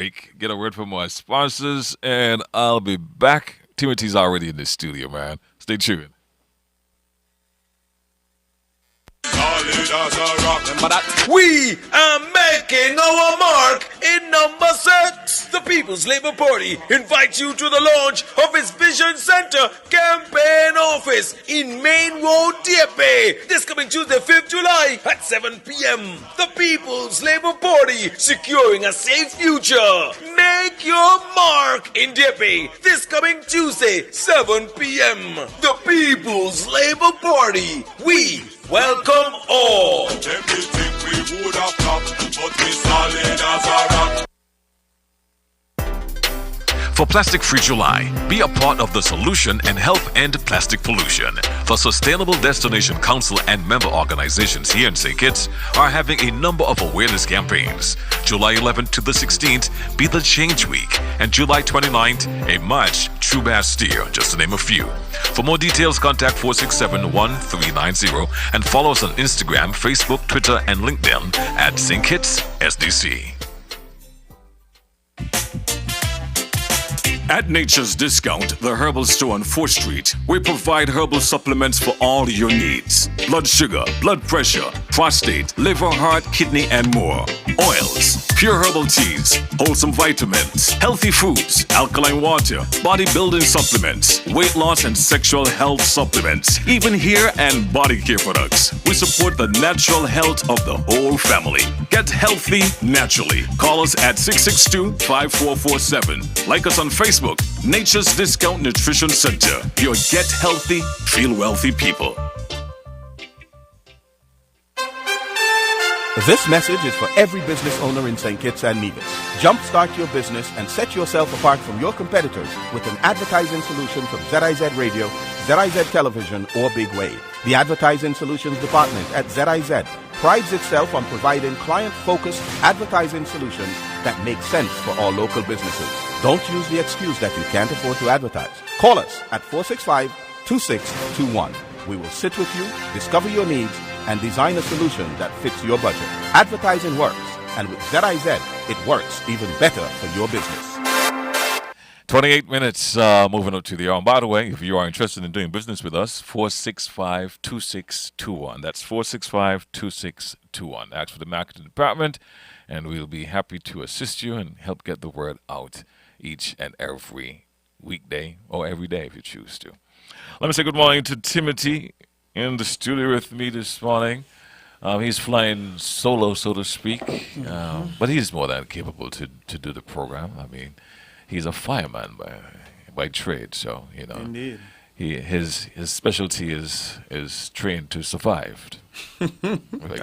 break, get a word from our sponsors, and I'll be back. Timothy's already in the studio, man. Stay tuned. Remember that? We are making our mark in number 6. The People's Labour Party invites you to the launch of its Vision Center campaign office in Main Road, Dieppe. This coming Tuesday, 5th July at 7 p.m. The People's Labour Party securing a safe future. Make your mark in Dieppe this coming Tuesday, 7 p.m. The People's Labour Party. We welcome all. Them they think we would have flopped, but we solid as a rock. For Plastic Free July, be a part of the solution and help end plastic pollution. The Sustainable Destination Council and member organizations here in St. Kitts are having a number of awareness campaigns. July 11th to the 16th, be the Change Week, and July 29th, a march through Bastille, just to name a few. For more details, contact 467-1390 and follow us on Instagram, Facebook, Twitter, and LinkedIn at St. Kitts SDC. At Nature's Discount, the herbal store on 4th Street, we provide herbal supplements for all your needs. Blood sugar, blood pressure, prostate, liver, heart, kidney, and more. Oils, pure herbal teas, wholesome vitamins, healthy foods, alkaline water, bodybuilding supplements, weight loss and sexual health supplements, even hair and body care products. We support the natural health of the whole family. Get healthy naturally. Call us at 662-5447. Like us on Facebook, Nature's Discount Nutrition Center. Your get healthy, feel wealthy people. This message is for every business owner in St. Kitts and Nevis. Jumpstart your business and set yourself apart from your competitors with an advertising solution from ZIZ Radio, ZIZ Television, or Big Wave. The Advertising Solutions Department at ZIZ prides itself on providing client-focused advertising solutions that make sense for all local businesses. Don't use the excuse that you can't afford to advertise. Call us at 465-2621. We will sit with you, discover your needs, and design a solution that fits your budget. Advertising works, and with ZIZ, it works even better for your business. 28 minutes moving up to the hour. And by the way, if you are interested in doing business with us, 465-2621. That's 465-2621. Ask for the marketing department, and we'll be happy to assist you and help get the word out each and every weekday or every day if you choose to. Let me say good morning to Timothy in the studio with me this morning. He's flying solo, so to speak, but he's more than capable to do the program. I mean, he's a fireman by trade, so you know. Indeed. His specialty is trained to survive. I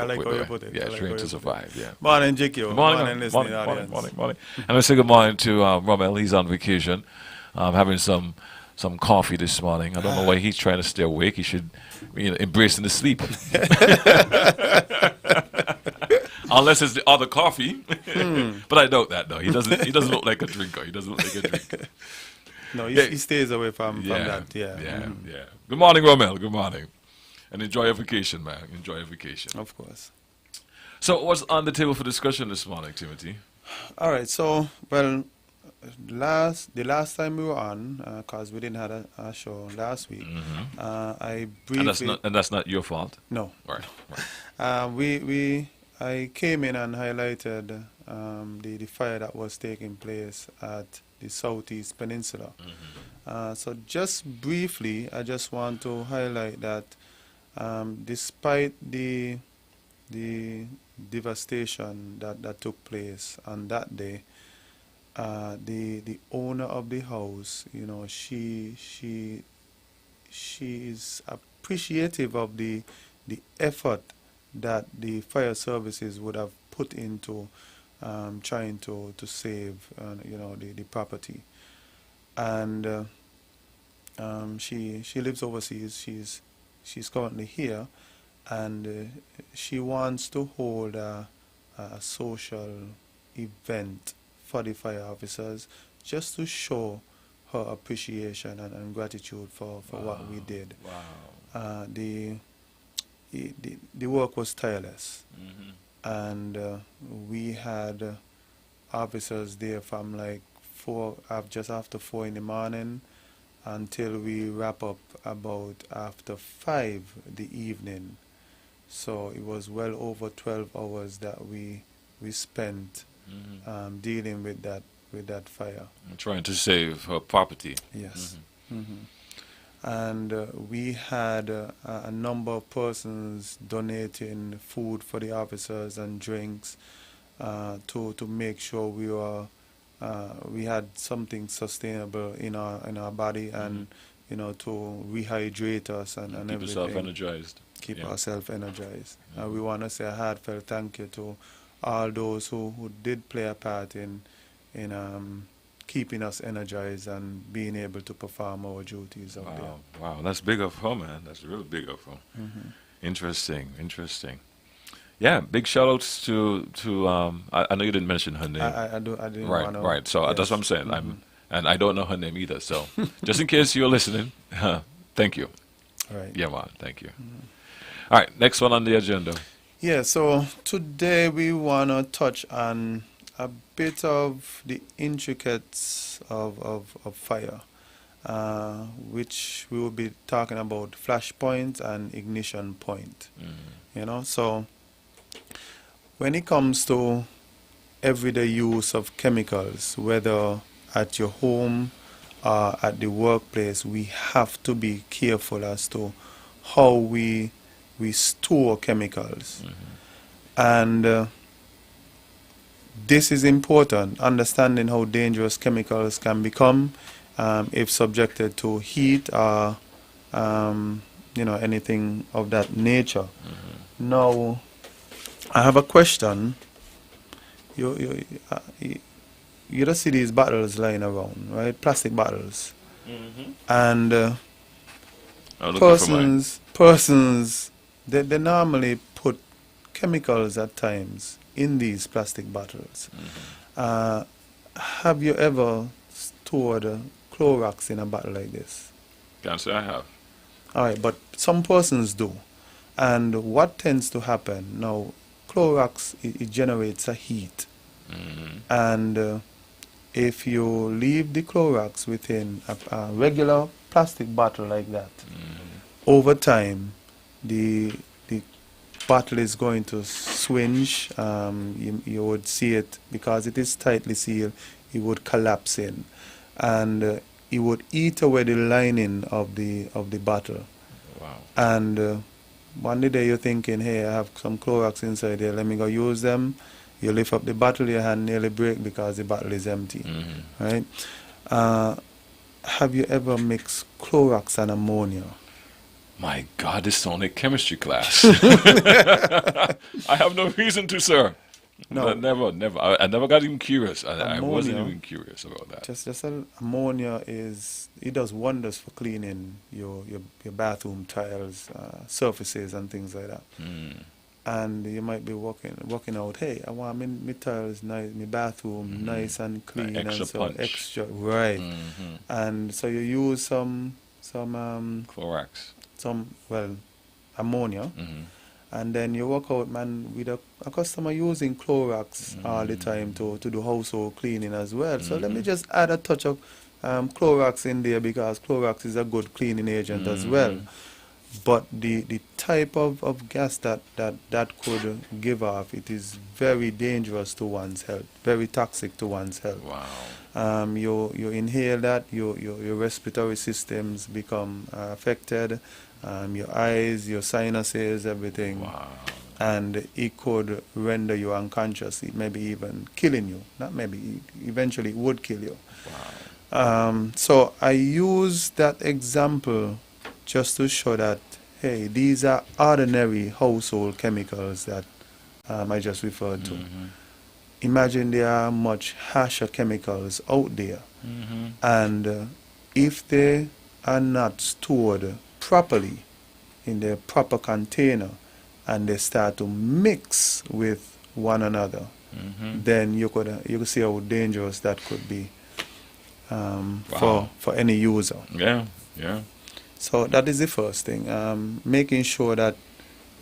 like how you put it. Yeah, trained to survive. Yeah. Morning, Jikyo. Morning, listening audience. morning. And I say good morning to Rommel. He's on vacation, having some coffee this morning. I don't know why he's trying to stay awake. He should, embracing the sleep. Unless it's the other coffee, but I doubt that though. He doesn't look like a drinker. He doesn't look like a drinker. No, he stays away from that. Yeah. Yeah. Good morning, Rommel. Good morning, and enjoy your vacation, man. Enjoy your vacation. Of course. So, what's on the table for discussion this morning, Timothy? All right. So, well, the last time we were on, because we didn't have a show last week, I briefly. And that's not your fault. No. Right. I came in and highlighted the fire that was taking place at the Southeast Peninsula. So just briefly, I just want to highlight that despite the devastation that took place on that day, the owner of the house, she is appreciative of the effort that the fire services would have put into trying to save the property. And she lives overseas. She's currently here, and she wants to hold a social event for the fire officers, just to show her appreciation and gratitude for what we did. Wow. The work was tireless, and we had officers there from like just after 4 in the morning until we wrap up about after 5 the evening. So it was well over 12 hours that we spent dealing with that fire. Trying to save her property. Yes. And we had a number of persons donating food for the officers and drinks to make sure we had something sustainable in our body and to rehydrate us and Keep everything. yourself energized. Keep Yeah. ourselves energized. We want to say a heartfelt thank you to all those who did play a part in keeping us energized and being able to perform our duties out there. Wow, that's big of her, man. That's really big of her. Interesting. Yeah, big shout outs to I know you didn't mention her name. I didn't Right, wanna, right. So that's what I'm saying. And I don't know her name either. So just in case you're listening, thank you. Right. Yeah, man. Thank you. All right, next one on the agenda. Yeah, so today we want to touch on a bit of the intricacies of fire, which we will be talking about flashpoint and ignition point. So when it comes to everyday use of chemicals, whether at your home or at the workplace, we have to be careful as to how we store chemicals. And this is important, understanding how dangerous chemicals can become if subjected to heat or anything of that nature. Now, I have a question. You just see these bottles lying around, right? Plastic bottles. And persons, they normally put chemicals at times in these plastic bottles. Have you ever stored Clorox in a bottle like this? Can't say I have. All right, but some persons do. And what tends to happen now, Clorox, it generates a heat. And if you leave the Clorox within a regular plastic bottle like that, over time, the bottle is going to swinge. You would see it, because it is tightly sealed, it would collapse in. And it would eat away the lining of the bottle. Wow. And one day you're thinking, hey, I have some Clorox inside there, let me go use them. You lift up the bottle, your hand nearly break because the bottle is empty. Right? Have you ever mixed Clorox and ammonia? My God, this sounds like chemistry class. I have no reason to, sir. No. Never. I never got even curious. I wasn't Ammonia. even curious about that. Just ammonia it does wonders for cleaning your bathroom tiles, surfaces and things like that. And you might be walking out, hey, I want my tiles nice, my bathroom nice and clean, extra and so punch. extra, right? And so you use some Clorox. ammonia, and then you walk out, man, with a customer using Clorox all the time to do household cleaning as well. So let me just add a touch of Clorox in there, because Clorox is a good cleaning agent as well. But the type of gas that could give off, it is very dangerous to one's health, very toxic to one's health. Wow. You inhale that, your respiratory systems become affected, your eyes, your sinuses, everything. Wow. And it could render you unconscious, it maybe even killing you. Not maybe, eventually it would kill you. Wow. So I use that example just to show that, hey, these are ordinary household chemicals that I just referred to. Imagine there are much harsher chemicals out there. And if they are not stored properly in their proper container, and they start to mix with one another, then you could see how dangerous that could be for any user. Yeah. So that is the first thing, making sure that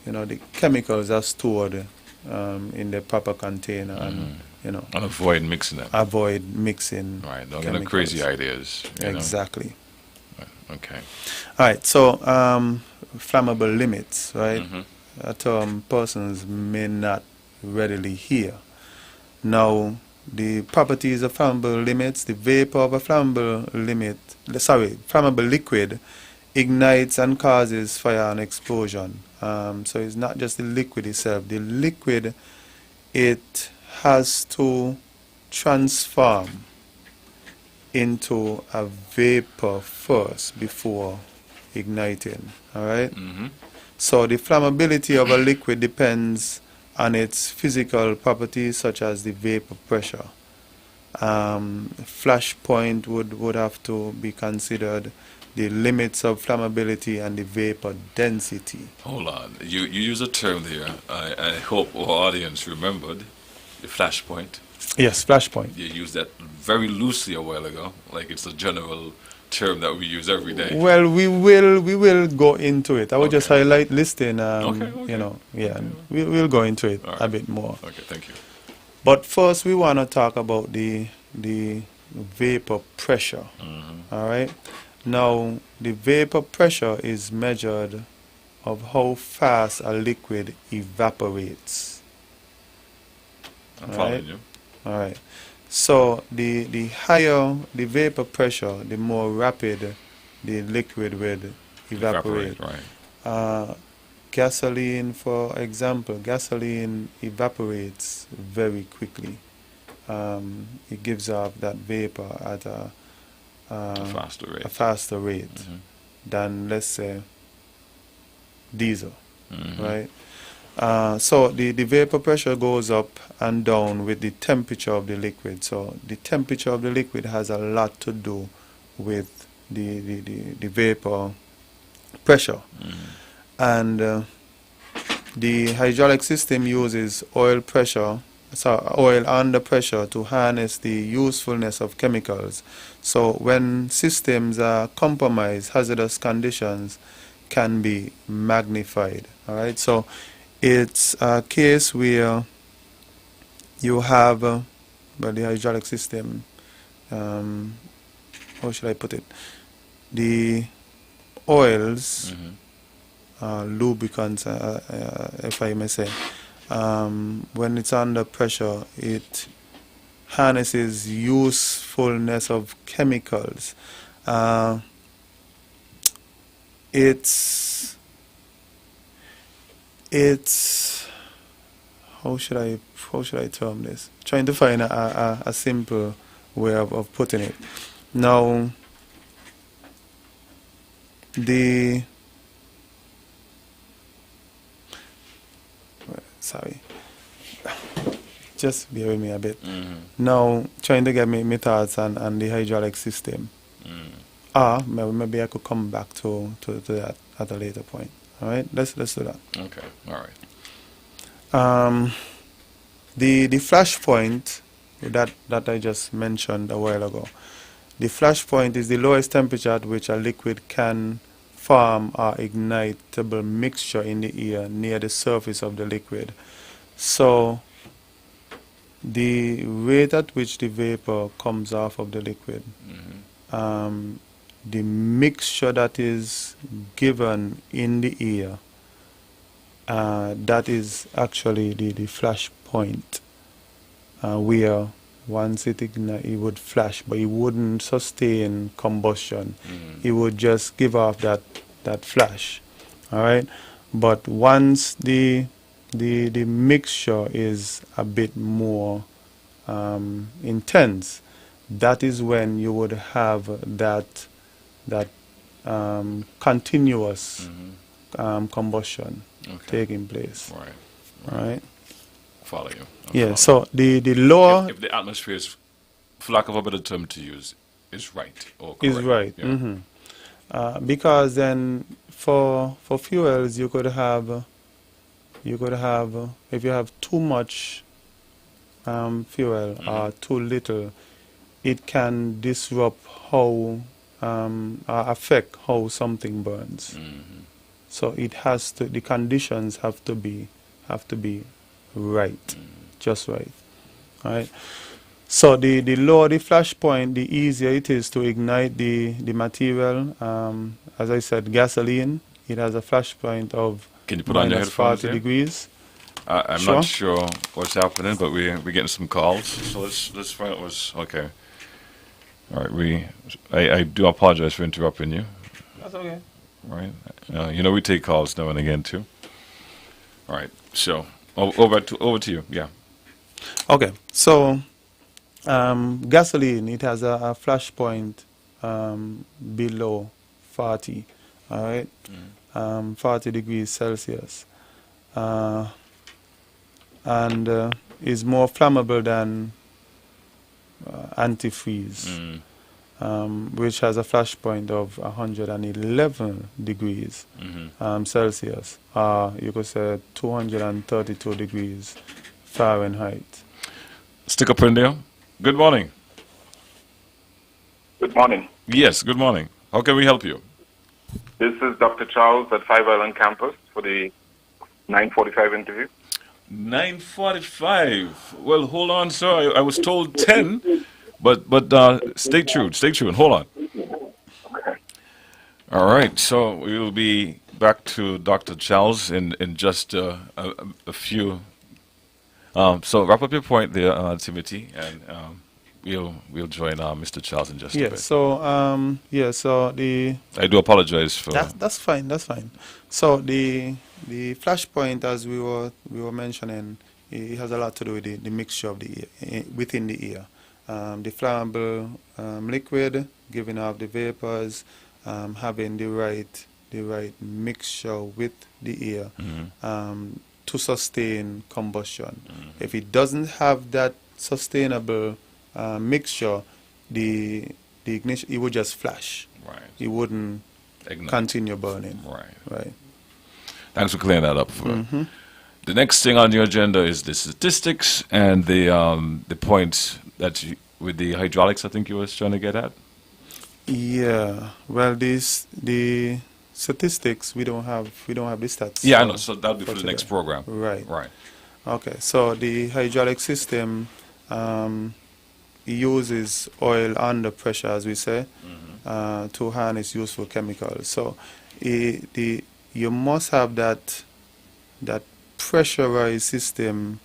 the chemicals are stored in the proper container and And avoid mixing them. avoid mixing. Right. Don't get no crazy ideas. Exactly. Okay. All right. So flammable limits, right? Mm-hmm. A term persons may not readily hear. Now, the properties of flammable limits, the vapor of a flammable liquid ignites and causes fire and explosion. So it's not just the liquid itself. The liquid, it has to transform into a vapor first before igniting. All right? Mm-hmm. So the flammability of a liquid depends on its physical properties, such as the vapor pressure. Flash point would have to be considered, the limits of flammability, and the vapor density. Hold on. You use a term there. I hope our audience remembered the flash point. Yes, flash point. You used that very loosely a while ago, like it's a general term that we use every day. Well, we will go into it. I will just Okay. highlight listing. Okay. We'll go into it All a right. bit more. Okay, thank you. But first, we want to talk about the vapor pressure. Mm-hmm. All right. Now, the vapor pressure is measured of how fast a liquid evaporates. I'm All following right. you. All right. So the higher the vapor pressure, the more rapid the liquid will evaporate. Right. Gasoline, for example, gasoline evaporates very quickly. It gives off that vapor at a Faster rate. faster rate Mhm. than, let's say, diesel, Mhm. right? So the vapor pressure goes up and down with the temperature of the liquid. So the temperature of the liquid has a lot to do with the vapor pressure. Mhm. And the hydraulic system uses oil under pressure to harness the usefulness of chemicals. So when systems are compromised, hazardous conditions can be magnified. All right. So it's a case where you have the hydraulic system. How should I put it? The oils. Mhm. Lubricants, if I may say, when it's under pressure, it harnesses usefulness of chemicals. It's how should I term this? Trying to find a simple way of putting it. Now, sorry, just bear with me a bit. Mhm. Now, trying to get my thoughts on the hydraulic system. Maybe I could come back to that at a later point. All right, let's do that. Okay. All right. The flash point that I just mentioned a while ago. The flash point is the lowest temperature at which a liquid can form or ignitable mixture in the air near the surface of the liquid. So the rate at which the vapor comes off of the liquid, Mhm. the mixture that is given in the air, that is actually the flash point, where once it ignites, it would flash, but it wouldn't sustain combustion. Mhm. It would just give off that flash. All right. But once the mixture is a bit more intense, that is when you would have that continuous combustion Okay. taking place. Right. All right. Follow you. I'm Yeah. following. So the lower if the atmosphere is, for lack of a better term to use, is right or correct. is right. Yeah. Because then for fuels you could have if you have too much fuel or too little, it can disrupt how affect how something burns. Mhm. So it has to, the conditions have to be right, just right. right? So the lower the flash point, the easier it is to ignite the material. As I said, gasoline, it has a flash point of Can you put on your minus headphones 40 there? degrees. I'm Sure. not sure what's happening, but we're getting some calls. So let's find out what's okay. All right, I do apologize for interrupting you. That's okay. Right, we take calls now and again too. All right, so over to you. Yeah. Okay, so gasoline, it has a flash point below 40, all right, 40 degrees Celsius, and is more flammable than antifreeze, which has a flash point of 111 degrees Celsius, you could say 232 degrees Fahrenheit. Stick up in there. Good morning. Good morning. Yes, good morning. How can we help you? This is Dr. Charles at Five Island Campus for the 9:45 interview. 9:45. Well, hold on, sir. I was told 10, but stay tuned. Stay tuned. Hold on. Okay. All right. So we will be back to Dr. Charles in just a few. So wrap up your point there, Timothy, and we'll join Mr. Charles in just a Yes. bit. So so the I do apologize for. that's fine. That's fine. So the flash point, as we were mentioning, it has a lot to do with the mixture of the air, within the air. The flammable liquid giving off the vapors, having the right mixture with the air to sustain combustion. If it doesn't have that sustainable mixture, the ignition, it would just flash. Right. It wouldn't Ignite. continue burning. Right. Thanks for clearing that up. The next thing on your agenda is the statistics and the points that with the hydraulics. I think you was trying to get at. Yeah. Well, the statistics we don't have the stats. Yeah, I know. So that'll be for the today. next program. Right. Right. Okay. So the hydraulic system uses oil under pressure, as we say, to harness useful chemicals. So you must have that pressurized system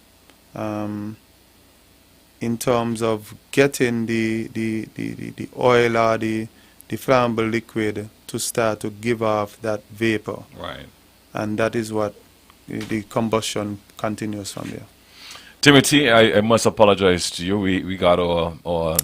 in terms of getting the oil or the flammable liquid to start to give off that vapor. Right. And that is what the combustion continues from there. Timothy, I must apologize to you. We got our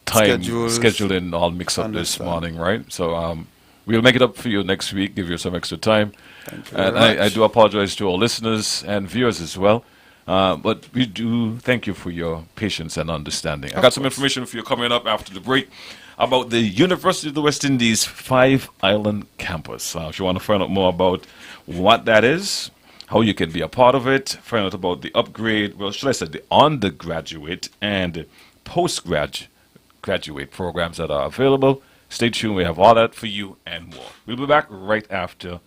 time Schedules. scheduling all mixed up this Understand. morning, right? So we'll make it up for you next week, give you some extra time. Thank you And very I much. do apologize to all listeners and viewers as well. But we do thank you for your patience and understanding. I got some information for you coming up after the break about the University of the West Indies Five Island campus. If you want to find out more about what that is, how you can be a part of it, find out about the upgrade, well, should I say the undergraduate and postgraduate programs that are available. Stay tuned. We have all that for you and more. We'll be back right after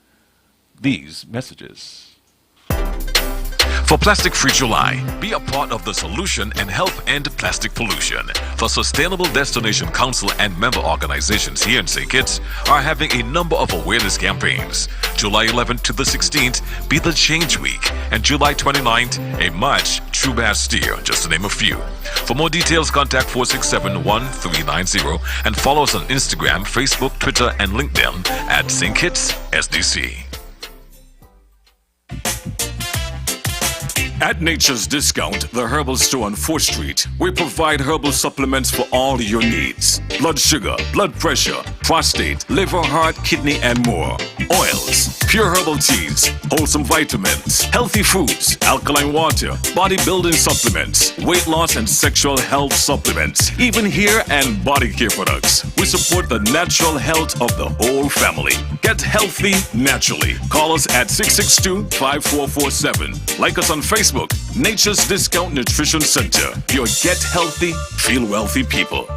these messages. For Plastic-Free July, be a part of the solution and help end plastic pollution. The Sustainable Destination Council and member organizations here in St. Kitts are having a number of awareness campaigns. July 11th to the 16th, be the Change Week, and July 29th, a March True Bastille, just to name a few. For more details, contact 467-1390 and follow us on Instagram, Facebook, Twitter, and LinkedIn at St. Kitts SDC. At Nature's Discount, the herbal store on 4th Street, we provide herbal supplements for all your needs. Blood sugar, blood pressure, prostate, liver, heart, kidney, and more. Oils, pure herbal teas, wholesome vitamins, healthy foods, alkaline water, bodybuilding supplements, weight loss and sexual health supplements, even hair and body care products. We support the natural health of the whole family. Get healthy naturally. Call us at 662-5447. Like us on Facebook, Nature's Discount Nutrition Center. Your get healthy, feel wealthy people.